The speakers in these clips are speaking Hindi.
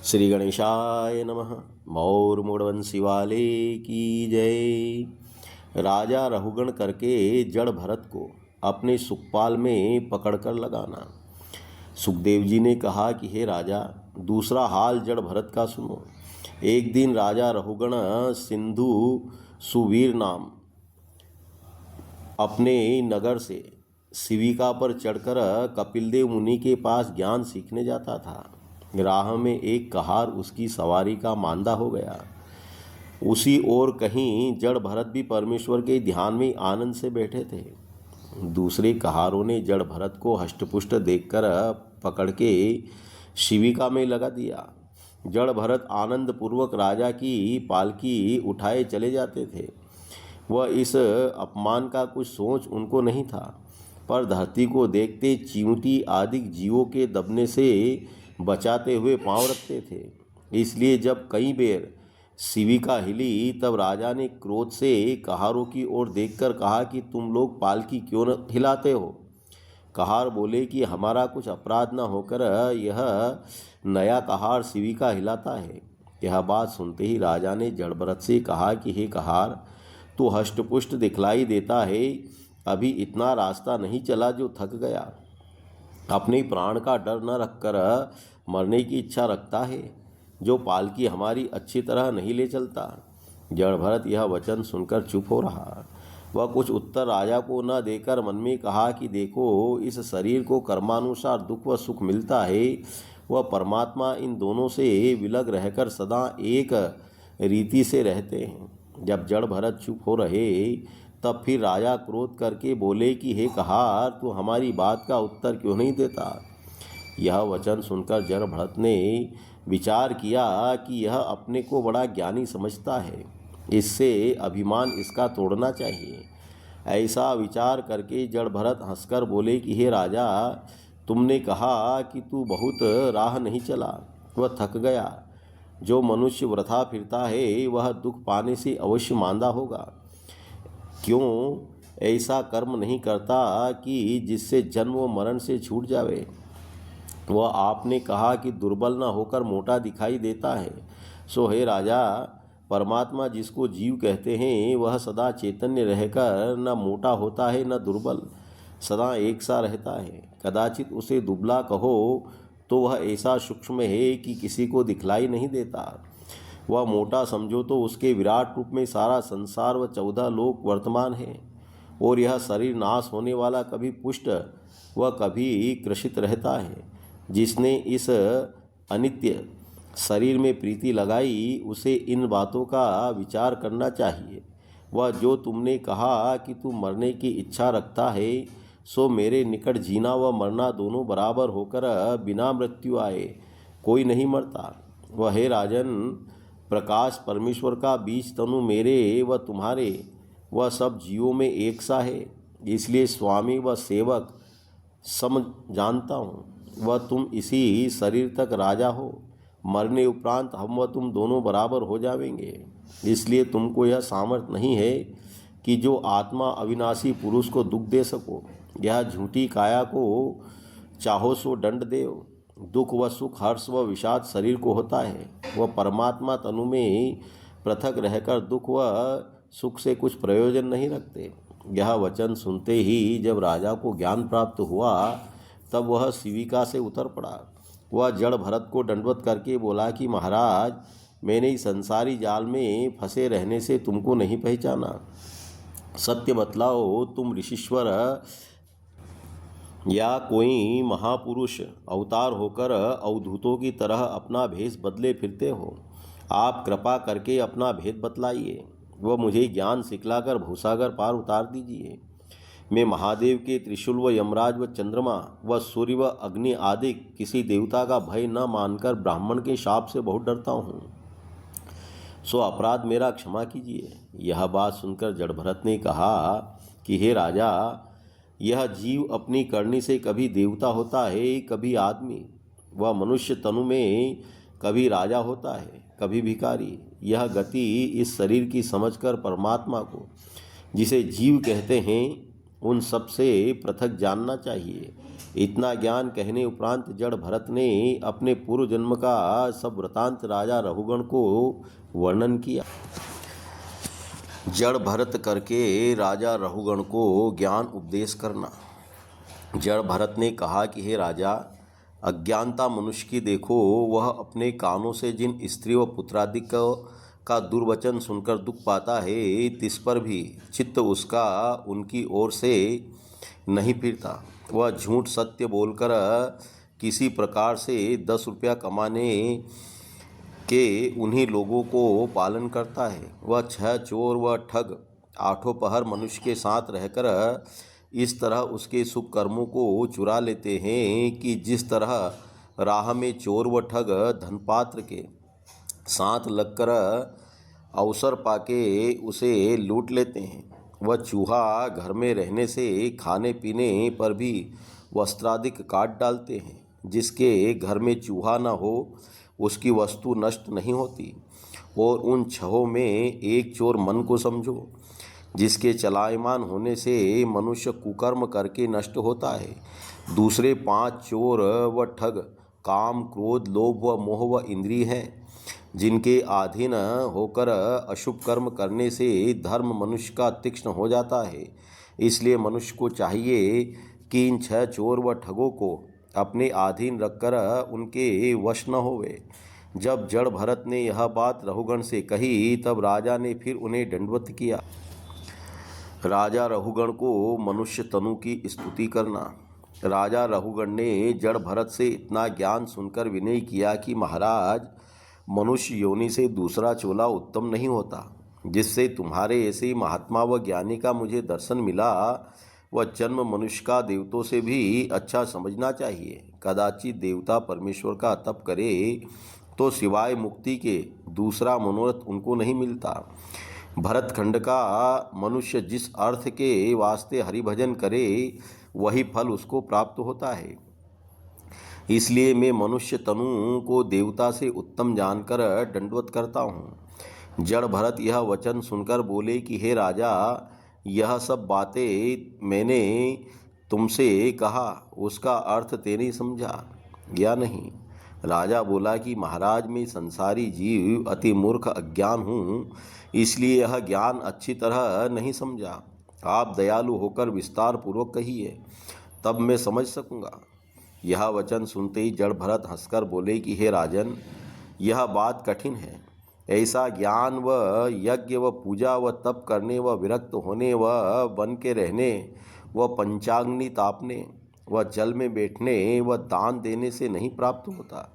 श्री गणेशाय नमः। मौर मुड़वंशी वाले की जय। राजा रहुगण करके जड़ भरत को अपने सुखपाल में पकड़कर लगाना। सुखदेव जी ने कहा कि हे राजा, दूसरा हाल जड़ भरत का सुनो। एक दिन राजा रहुगण सिंधु सुवीर नाम अपने नगर से शिविका पर चढ़कर कपिलदेव मुनि के पास ज्ञान सीखने जाता था। राह में एक कहार उसकी सवारी का मांदा हो गया। उसी ओर कहीं जड़ भरत भी परमेश्वर के ध्यान में आनंद से बैठे थे। दूसरे कहारों ने जड़ भरत को हष्टपुष्ट देखकर पकड़ के शिविका में लगा दिया। जड़ भरत आनंद पूर्वक राजा की पालकी उठाए चले जाते थे। वह इस अपमान का कुछ सोच उनको नहीं था, पर धरती को देखते चींटी आदि जीवों के दबने से बचाते हुए पांव रखते थे। इसलिए जब कई बेर शिविका हिली तब राजा ने क्रोध से कहारों की ओर देखकर कहा कि तुम लोग पालकी क्यों न हिलाते हो। कहार बोले कि हमारा कुछ अपराध न होकर यह नया कहार शिविका हिलाता है। यह बात सुनते ही राजा ने जड़ भरत से कहा कि हे कहार, तू हष्टपुष्ट दिखलाई देता है, अभी इतना रास्ता नहीं चला जो थक गया। अपने प्राण का डर न रखकर मरने की इच्छा रखता है, जो पालकी हमारी अच्छी तरह नहीं ले चलता। जड़ भरत यह वचन सुनकर चुप हो रहा। वह कुछ उत्तर राजा को न देकर मन में कहा कि देखो, इस शरीर को कर्मानुसार दुख व सुख मिलता है, वह परमात्मा इन दोनों से विलग रहकर सदा एक रीति से रहते हैं। जब जड़ भरत चुप हो रहे तब फिर राजा क्रोध करके बोले कि हे कहार, तू हमारी बात का उत्तर क्यों नहीं देता। यह वचन सुनकर जड़ भरत ने विचार किया कि यह अपने को बड़ा ज्ञानी समझता है, इससे अभिमान इसका तोड़ना चाहिए। ऐसा विचार करके जड़ भरत हंसकर बोले कि हे राजा, तुमने कहा कि तू बहुत राह नहीं चला, वह थक गया। जो मनुष्य वृथा फिरता है वह दुख पाने से अवश्य मांदा होगा। क्यों ऐसा कर्म नहीं करता कि जिससे जन्म व मरण से छूट जावे। वह आपने कहा कि दुर्बल न होकर मोटा दिखाई देता है। सो हे राजा, परमात्मा जिसको जीव कहते हैं वह सदा चैतन्य रहकर न मोटा होता है न दुर्बल, सदा एक सा रहता है। कदाचित उसे दुबला कहो तो वह ऐसा सूक्ष्म है कि किसी को दिखलाई नहीं देता। वह मोटा समझो तो उसके विराट रूप में सारा संसार व 14 लोक वर्तमान है। और यह शरीर नाश होने वाला कभी पुष्ट व कभी कृषित रहता है। जिसने इस अनित्य शरीर में प्रीति लगाई उसे इन बातों का विचार करना चाहिए। वह जो तुमने कहा कि तू मरने की इच्छा रखता है, सो मेरे निकट जीना व मरना दोनों बराबर होकर बिना मृत्यु आए कोई नहीं मरता। वह हे राजन, प्रकाश परमेश्वर का बीज तनु मेरे व तुम्हारे व सब जीवों में एक सा है, इसलिए स्वामी व सेवक सम जानता हूँ। वह तुम इसी शरीर तक राजा हो, मरने उपरांत हम व तुम दोनों बराबर हो जाएंगे। इसलिए तुमको यह सामर्थ्य नहीं है कि जो आत्मा अविनाशी पुरुष को दुख दे सको। यह झूठी काया को चाहो सो दंड देव। दुख व सुख, हर्ष व विषाद शरीर को होता है। वह परमात्मा तनु में पृथक रहकर दुख व सुख से कुछ प्रयोजन नहीं रखते। यह वचन सुनते ही जब राजा को ज्ञान प्राप्त हुआ तब वह शिविका से उतर पड़ा। वह जड़ भरत को दंडवत करके बोला कि महाराज, मैंने इस संसारी जाल में फंसे रहने से तुमको नहीं पहचाना। सत्य बतलाओ, तुम ऋषीश्वर या कोई महापुरुष अवतार होकर अवधूतों की तरह अपना भेष बदले फिरते हो। आप कृपा करके अपना भेद बतलाइए व मुझे ज्ञान सिखलाकर भूसागर पार उतार दीजिए। मैं महादेव के त्रिशूल व यमराज व चंद्रमा व सूर्य व अग्नि आदि किसी देवता का भय न मानकर ब्राह्मण के शाप से बहुत डरता हूँ, सो अपराध मेरा क्षमा कीजिए। यह बात सुनकर जड़ भरत ने कहा कि हे राजा, यह जीव अपनी करनी से कभी देवता होता है, कभी आदमी। वह मनुष्य तनु में कभी राजा होता है, कभी भिखारी। यह गति इस शरीर की समझकर परमात्मा को, जिसे जीव कहते हैं, उन सब से पृथक जानना चाहिए। इतना ज्ञान कहने उपरांत जड़ भरत ने अपने पूर्व जन्म का सब वृतांत राजा रहुगण को वर्णन किया। जड़ भरत करके राजा रहुगण को ज्ञान उपदेश करना। जड़ भरत ने कहा कि हे राजा, अज्ञानता मनुष्य की देखो, वह अपने कानों से जिन स्त्री व पुत्रादि का दुर्वचन सुनकर दुख पाता है, तिस पर भी चित्त उसका उनकी ओर से नहीं फिरता। वह झूठ सत्य बोलकर किसी प्रकार से 10 रुपया कमाने के उन्हीं लोगों को पालन करता है। वह छह चोर व ठग आठों पहर मनुष्य के साथ रहकर इस तरह उसके शुभ कर्मों को चुरा लेते हैं कि जिस तरह राह में चोर व ठग धनपात्र के साथ लगकर अवसर पाके उसे लूट लेते हैं, वह चूहा घर में रहने से खाने पीने पर भी वस्त्रादिक काट डालते हैं। जिसके घर में चूहा न हो उसकी वस्तु नष्ट नहीं होती। और उन छहों में एक चोर मन को समझो, जिसके चलायमान होने से मनुष्य कुकर्म करके नष्ट होता है। दूसरे 5 चोर व ठग काम क्रोध लोभ व मोह व इंद्रिय हैं, जिनके अधीन होकर अशुभ कर्म करने से धर्म मनुष्य का तीक्ष्ण हो जाता है। इसलिए मनुष्य को चाहिए कि इन 6 चोर व ठगों को अपने अधीन रखकर उनके वश न होवे। जब जड़ भरत ने यह बात रहुगण से कही, तब राजा ने फिर उन्हें दंडवत किया। राजा रहुगण को मनुष्य तनु की स्तुति करना। राजा रहुगण ने जड़ भरत से इतना ज्ञान सुनकर विनय किया कि महाराज, मनुष्य योनि से दूसरा चोला उत्तम नहीं होता। जिससे तुम्हारे ऐसे महात्मा व ज्ञानी का मुझे दर्शन मिला, वह जन्म मनुष्य का देवतों से भी अच्छा समझना चाहिए। कदाचित देवता परमेश्वर का तप करे तो सिवाय मुक्ति के दूसरा मनोरथ उनको नहीं मिलता। भरतखंड का मनुष्य जिस अर्थ के वास्ते हरिभजन करे, वही फल उसको प्राप्त होता है। इसलिए मैं मनुष्य तनु को देवता से उत्तम जानकर दंडवत करता हूँ। जड़ भरत यह वचन सुनकर बोले कि हे राजा, यह सब बातें मैंने तुमसे कहा, उसका अर्थ तेने समझा या नहीं? राजा बोला कि महाराज, मैं संसारी जीव अति मूर्ख अज्ञान हूँ, इसलिए यह ज्ञान अच्छी तरह नहीं समझा। आप दयालु होकर विस्तार पूर्वक कहिए, तब मैं समझ सकूँगा। यह वचन सुनते ही जड़ भरत हंसकर बोले कि हे राजन, यह बात कठिन है। ऐसा ज्ञान व यज्ञ व पूजा व तप करने व विरक्त होने व वन के रहने व पंचाग्नि तापने व जल में बैठने व दान देने से नहीं प्राप्त होता।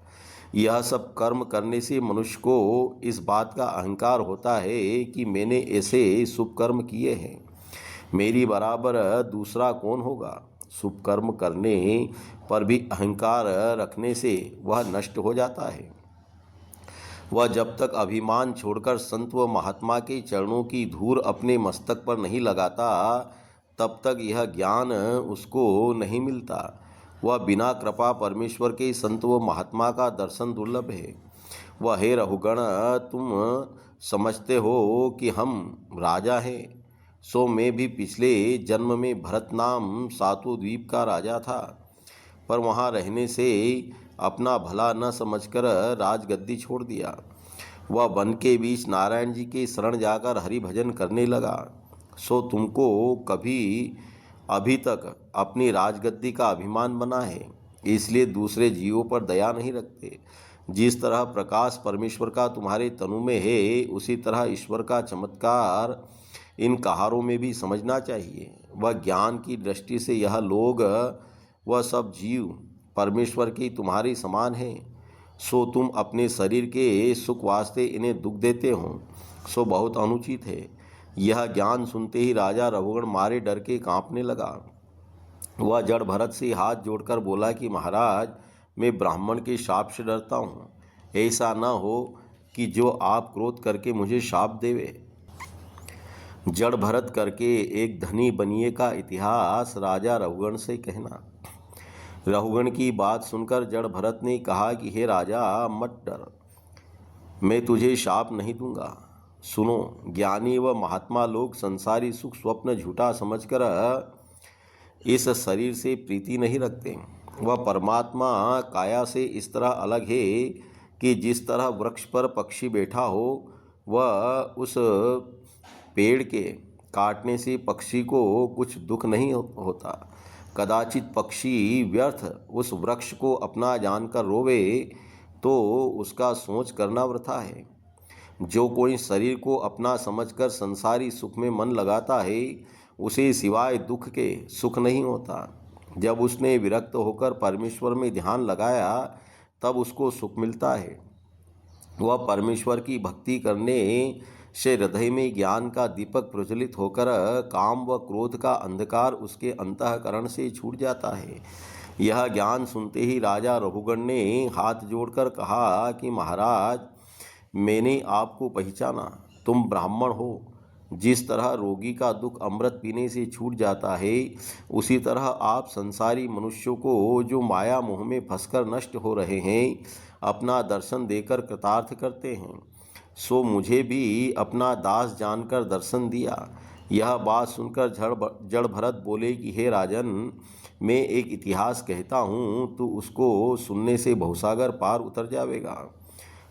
यह सब कर्म करने से मनुष्य को इस बात का अहंकार होता है कि मैंने ऐसे शुभ कर्म किए हैं, मेरी बराबर दूसरा कौन होगा। शुभ कर्म करने पर भी अहंकार रखने से वह नष्ट हो जाता है। वह जब तक अभिमान छोड़कर संत व महात्मा के चरणों की धूल अपने मस्तक पर नहीं लगाता, तब तक यह ज्ञान उसको नहीं मिलता। वह बिना कृपा परमेश्वर के संत व महात्मा का दर्शन दुर्लभ है। वह हे रहुगण, तुम समझते हो कि हम राजा हैं, सो मैं भी पिछले जन्म में भरत नाम सातु द्वीप का राजा था, पर वहाँ रहने से अपना भला न समझकर राजगद्दी छोड़ दिया। वह वन के बीच नारायण जी के शरण जाकर हरि भजन करने लगा। सो तुमको कभी अभी तक अपनी राजगद्दी का अभिमान बना है, इसलिए दूसरे जीवों पर दया नहीं रखते। जिस तरह प्रकाश परमेश्वर का तुम्हारे तनु में है, उसी तरह ईश्वर का चमत्कार इन कहारों में भी समझना चाहिए। वह ज्ञान की दृष्टि से यह लोग वह सब जीव परमेश्वर की तुम्हारी समान हैं। सो तुम अपने शरीर के सुख वास्ते इन्हें दुख देते हो, सो बहुत अनुचित है। यह ज्ञान सुनते ही राजा रहुगण मारे डर के कांपने लगा। वह जड़ भरत से हाथ जोड़कर बोला कि महाराज, मैं ब्राह्मण के शाप से डरता हूँ। ऐसा न हो कि जो आप क्रोध करके मुझे शाप देवे। जड़ भरत करके एक धनी बनिए का इतिहास राजा रहुगण से कहना। रहुगण की बात सुनकर जड़ भरत ने कहा कि हे राजा, मत डर, मैं तुझे शाप नहीं दूंगा। सुनो, ज्ञानी व महात्मा लोग संसारी सुख स्वप्न झूठा समझकर इस शरीर से प्रीति नहीं रखते। वह परमात्मा काया से इस तरह अलग है कि जिस तरह वृक्ष पर पक्षी बैठा हो, वह उस पेड़ के काटने से पक्षी को कुछ दुख नहीं होता। कदाचित पक्षी व्यर्थ उस वृक्ष को अपना जानकर रोवे तो उसका सोच करना वृथा है। जो कोई शरीर को अपना समझकर संसारी सुख में मन लगाता है, उसे सिवाय दुख के सुख नहीं होता। जब उसने विरक्त होकर परमेश्वर में ध्यान लगाया, तब उसको सुख मिलता है। वह परमेश्वर की भक्ति करने से हृदय में ज्ञान का दीपक प्रज्वलित होकर काम व क्रोध का अंधकार उसके अंतःकरण से छूट जाता है। यह ज्ञान सुनते ही राजा रघुगण ने हाथ जोड़कर कहा कि महाराज, मैंने आपको पहचाना, तुम ब्राह्मण हो। जिस तरह रोगी का दुख अमृत पीने से छूट जाता है, उसी तरह आप संसारी मनुष्यों को जो माया मोह में फंसकर नष्ट हो रहे हैं, अपना दर्शन देकर कृतार्थ करते हैं। सो मुझे भी अपना दास जानकर दर्शन दिया। यह बात सुनकर जड़ भरत बोले कि हे राजन, मैं एक इतिहास कहता हूँ, तो उसको सुनने से भवसागर पार उतर जाएगा।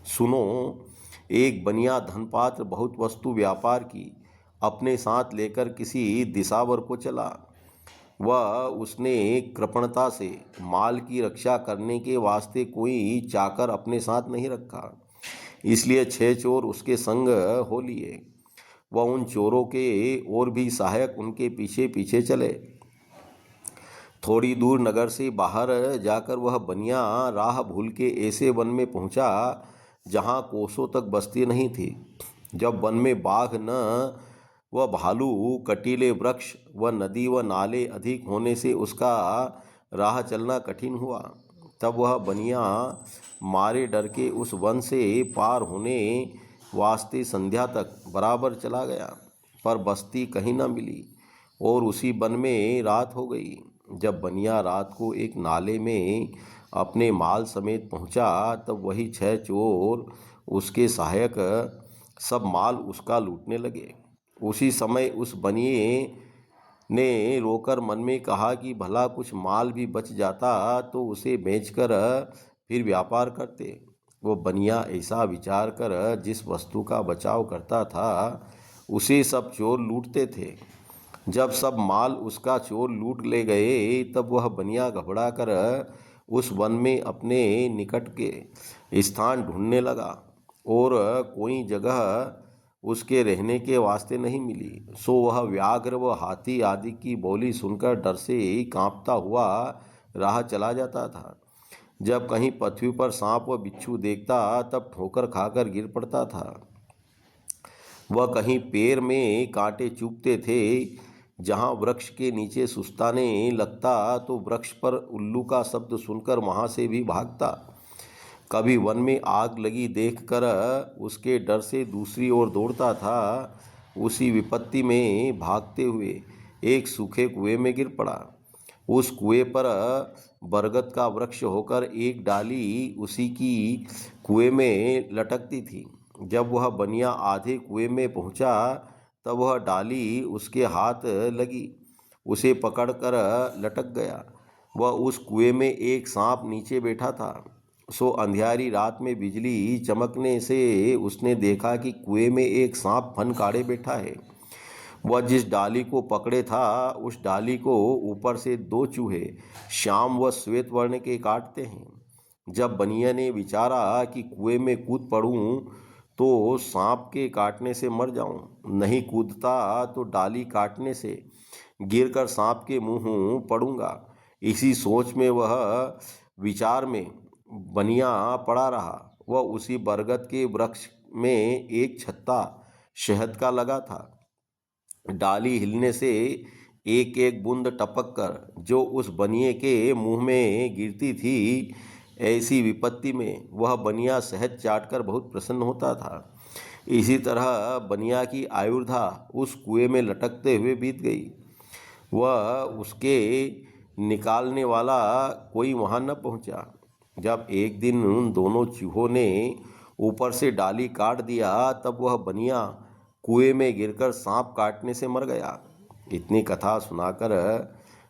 सुनो, एक बनिया धनपात्र बहुत वस्तु व्यापार की अपने साथ लेकर किसी दिसावर को चला। वह उसने कृपणता से माल की रक्षा करने के वास्ते कोई चाकर अपने साथ नहीं रखा, इसलिए 6 चोर उसके संग हो लिए। वह उन चोरों के और भी सहायक उनके पीछे पीछे चले। थोड़ी दूर नगर से बाहर जाकर वह बनिया राह भूल के ऐसे वन में पहुंचा जहां कोसों तक बस्ती नहीं थी। जब वन में बाघ न व भालू, कटीले वृक्ष व नदी व नाले अधिक होने से उसका राह चलना कठिन हुआ, तब वह बनिया मारे डर के उस वन से पार होने वास्ते संध्या तक बराबर चला गया, पर बस्ती कहीं न मिली और उसी वन में रात हो गई। जब बनिया रात को एक नाले में अपने माल समेत पहुंचा, तब वही 6 चोर उसके सहायक सब माल उसका लूटने लगे। उसी समय उस बनिए ने रोकर मन में कहा कि भला कुछ माल भी बच जाता तो उसे बेचकर फिर व्यापार करते। वो बनिया ऐसा विचार कर जिस वस्तु का बचाव करता था, उसे सब चोर लूटते थे। जब सब माल उसका चोर लूट ले गए, तब वह बनिया घबरा कर उस वन में अपने निकट के स्थान ढूंढने लगा और कोई जगह उसके रहने के वास्ते नहीं मिली। सो वह व्याघ्र व हाथी आदि की बोली सुनकर डर से कांपता हुआ राह चला जाता था। जब कहीं पृथ्वी पर सांप व बिच्छू देखता, तब ठोकर खाकर गिर पड़ता था। वह कहीं पैर में कांटे चुभते थे। जहाँ वृक्ष के नीचे सुस्ताने लगता, तो वृक्ष पर उल्लू का शब्द सुनकर वहाँ से भी भागता। कभी वन में आग लगी देखकर उसके डर से दूसरी ओर दौड़ता था। उसी विपत्ति में भागते हुए एक सूखे कुएं में गिर पड़ा। उस कुएं पर बरगद का वृक्ष होकर एक डाली उसी की कुएं में लटकती थी। जब वह बनिया आधे कुएं में पहुंचा, तब वह डाली उसके हाथ लगी, उसे पकड़कर लटक गया। वह उस कुएं में एक सांप नीचे बैठा था। सो अंधियारी रात में बिजली चमकने से उसने देखा कि कुएं में एक सांप फन काढ़े बैठा है। वह जिस डाली को पकड़े था, उस डाली को ऊपर से 2 चूहे श्याम व श्वेत वर्ण के काटते हैं। जब बनिया ने विचारा कि कुएं में कूद पड़ूं तो सांप के काटने से मर जाऊं, नहीं कूदता तो डाली काटने से गिरकर सांप के मुंह पड़ूंगा। इसी सोच में वह विचार में बनिया पड़ा रहा। वह उसी बरगद के वृक्ष में एक छत्ता शहद का लगा था। डाली हिलने से एक एक बूंद टपक कर जो उस बनिए के मुंह में गिरती थी, ऐसी विपत्ति में वह बनिया शहद चाटकर बहुत प्रसन्न होता था। इसी तरह बनिया की आयुर्धा उस कुएं में लटकते हुए बीत गई। वह उसके निकालने वाला कोई वहां न पहुंचा। जब एक दिन उन दोनों चूहों ने ऊपर से डाली काट दिया, तब वह बनिया कुएं में गिरकर सांप काटने से मर गया। इतनी कथा सुनाकर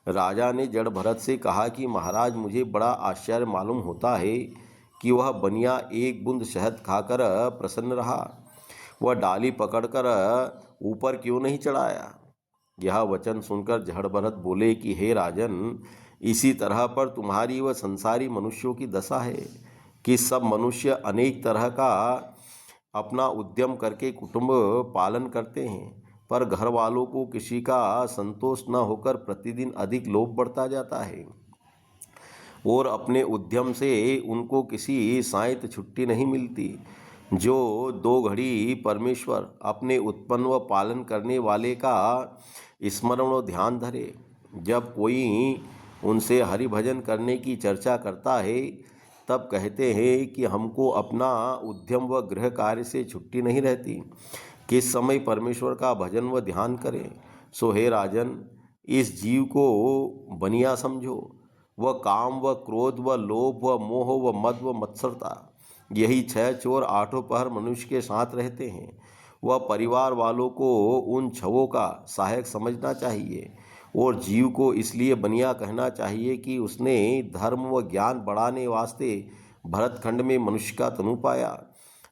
राजा ने जड़ भरत से कहा कि महाराज, मुझे बड़ा आश्चर्य मालूम होता है कि वह बनिया एक बूंद शहद खाकर प्रसन्न रहा। वह डाली पकड़कर ऊपर क्यों नहीं चढ़ाया? यह वचन सुनकर जड़ भरत बोले कि हे राजन, इसी तरह पर तुम्हारी व संसारी मनुष्यों की दशा है कि सब मनुष्य अनेक तरह का अपना उद्यम करके कुटुंब पालन करते हैं, पर घर वालों को किसी का संतोष न होकर प्रतिदिन अधिक लोभ बढ़ता जाता है और अपने उद्यम से उनको किसी साइत छुट्टी नहीं मिलती। जो 2 घड़ी परमेश्वर अपने उत्पन्न व पालन करने वाले का स्मरण और ध्यान धरे, जब कोई उनसे हरि भजन करने की चर्चा करता है तब कहते हैं कि हमको अपना उद्यम व गृह कार्य से छुट्टी नहीं रहती, किस समय परमेश्वर का भजन व ध्यान करें। सो हे राजन, इस जीव को बनिया समझो। वह काम व क्रोध व लोभ व मोह व मद व मत्सरता, यही 6 चोर 8 पहर मनुष्य के साथ रहते हैं। वह परिवार वालों को उन छवों का सहायक समझना चाहिए और जीव को इसलिए बनिया कहना चाहिए कि उसने धर्म व ज्ञान बढ़ाने वास्ते भरतखंड में मनुष्य का तनु पाया।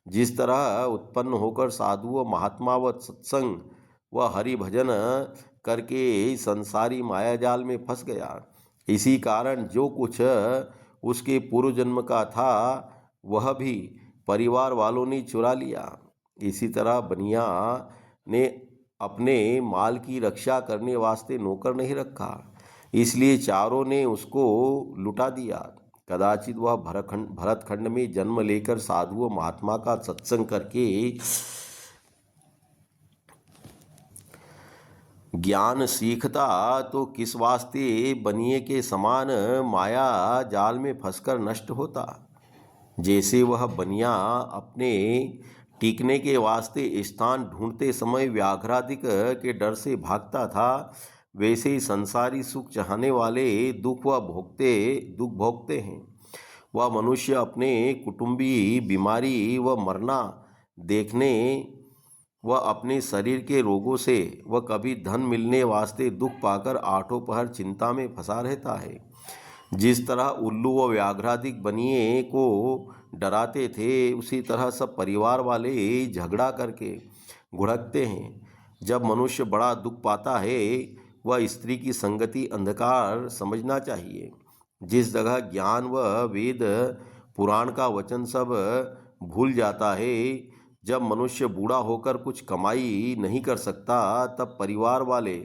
जिस तरह उत्पन्न होकर साधु व महात्मा व सत्संग व हरि भजन करके संसारी मायाजाल में फंस गया, इसी कारण जो कुछ उसके पूर्व जन्म का था वह भी परिवार वालों ने चुरा लिया। इसी तरह बनिया ने अपने माल की रक्षा करने वास्ते नौकर नहीं रखा, इसलिए चारों ने उसको लुटा दिया। कदाचित वह भरतखंड में जन्म लेकर साधु व महात्मा का सत्संग करके ज्ञान सीखता तो किस वास्ते बनिए के समान माया जाल में फंसकर नष्ट होता। जैसे वह बनिया अपने टिकने के वास्ते स्थान ढूंढते समय व्याघ्रादिक के डर से भागता था, वैसे ही संसारी सुख चाहने वाले दुख भोगते हैं। वह मनुष्य अपने कुटुंबी बीमारी व मरना देखने व अपने शरीर के रोगों से व कभी धन मिलने वास्ते दुख पाकर 8 पहर चिंता में फंसा रहता है। जिस तरह उल्लू व व्याघ्रादिक बनिए को डराते थे, उसी तरह सब परिवार वाले झगड़ा करके घुड़कते हैं। जब मनुष्य बड़ा दुख पाता है वह स्त्री की संगति अंधकार समझना चाहिए। जिस जगह ज्ञान व वेद पुराण का वचन सब भूल जाता है, जब मनुष्य बूढ़ा होकर कुछ कमाई नहीं कर सकता, तब परिवार वाले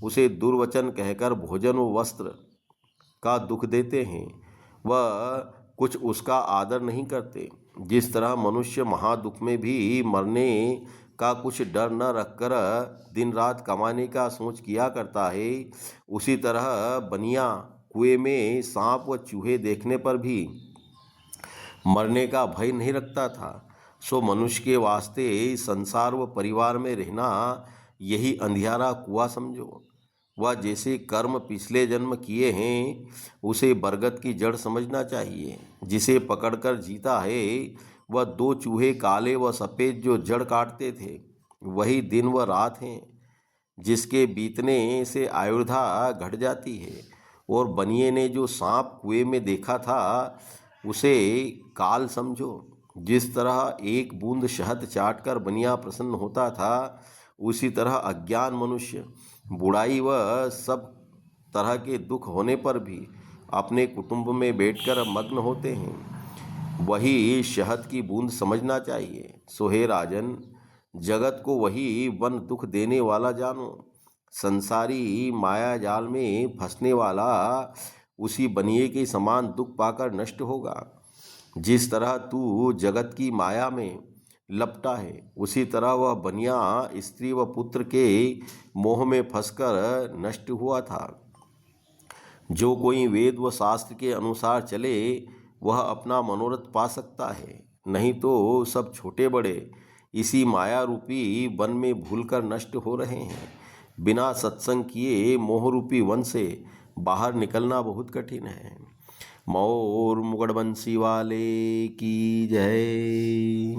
उसे दुर्वचन कहकर भोजन व वस्त्र का दुख देते हैं, वह कुछ उसका आदर नहीं करते। जिस तरह मनुष्य महादुख में भी मरने का कुछ डर न रखकर दिन रात कमाने का सोच किया करता है, उसी तरह बनिया कुएं में सांप व चूहे देखने पर भी मरने का भय नहीं रखता था। सो मनुष्य के वास्ते संसार व परिवार में रहना यही अंधियारा कुआं समझो। वह जैसे कर्म पिछले जन्म किए हैं उसे बरगद की जड़ समझना चाहिए। जिसे पकड़कर जीता है वह 2 चूहे काले व सफ़ेद जो जड़ काटते थे वही दिन व रात हैं, जिसके बीतने से आयुर्धा घट जाती है। और बनिए ने जो सांप कुएं में देखा था उसे काल समझो। जिस तरह एक बूंद शहद चाटकर बनिया प्रसन्न होता था, उसी तरह अज्ञान मनुष्य बुढ़ाई व सब तरह के दुख होने पर भी अपने कुटुंब में बैठकर मग्न होते हैं, वही शहद की बूंद समझना चाहिए। सो हे राजन, जगत को वही वन दुख देने वाला जानो। संसारी माया जाल में फंसने वाला उसी बनिए के समान दुख पाकर नष्ट होगा। जिस तरह तू जगत की माया में लपटा है, उसी तरह वह बनिया स्त्री व पुत्र के मोह में फंसकर नष्ट हुआ था। जो कोई वेद व शास्त्र के अनुसार चले वह अपना मनोरथ पा सकता है, नहीं तो सब छोटे बड़े इसी माया रूपी वन में भूलकर नष्ट हो रहे हैं। बिना सत्संग किए मोह रूपी वन से बाहर निकलना बहुत कठिन है। मोर मुगड़बंसी वाले की जय।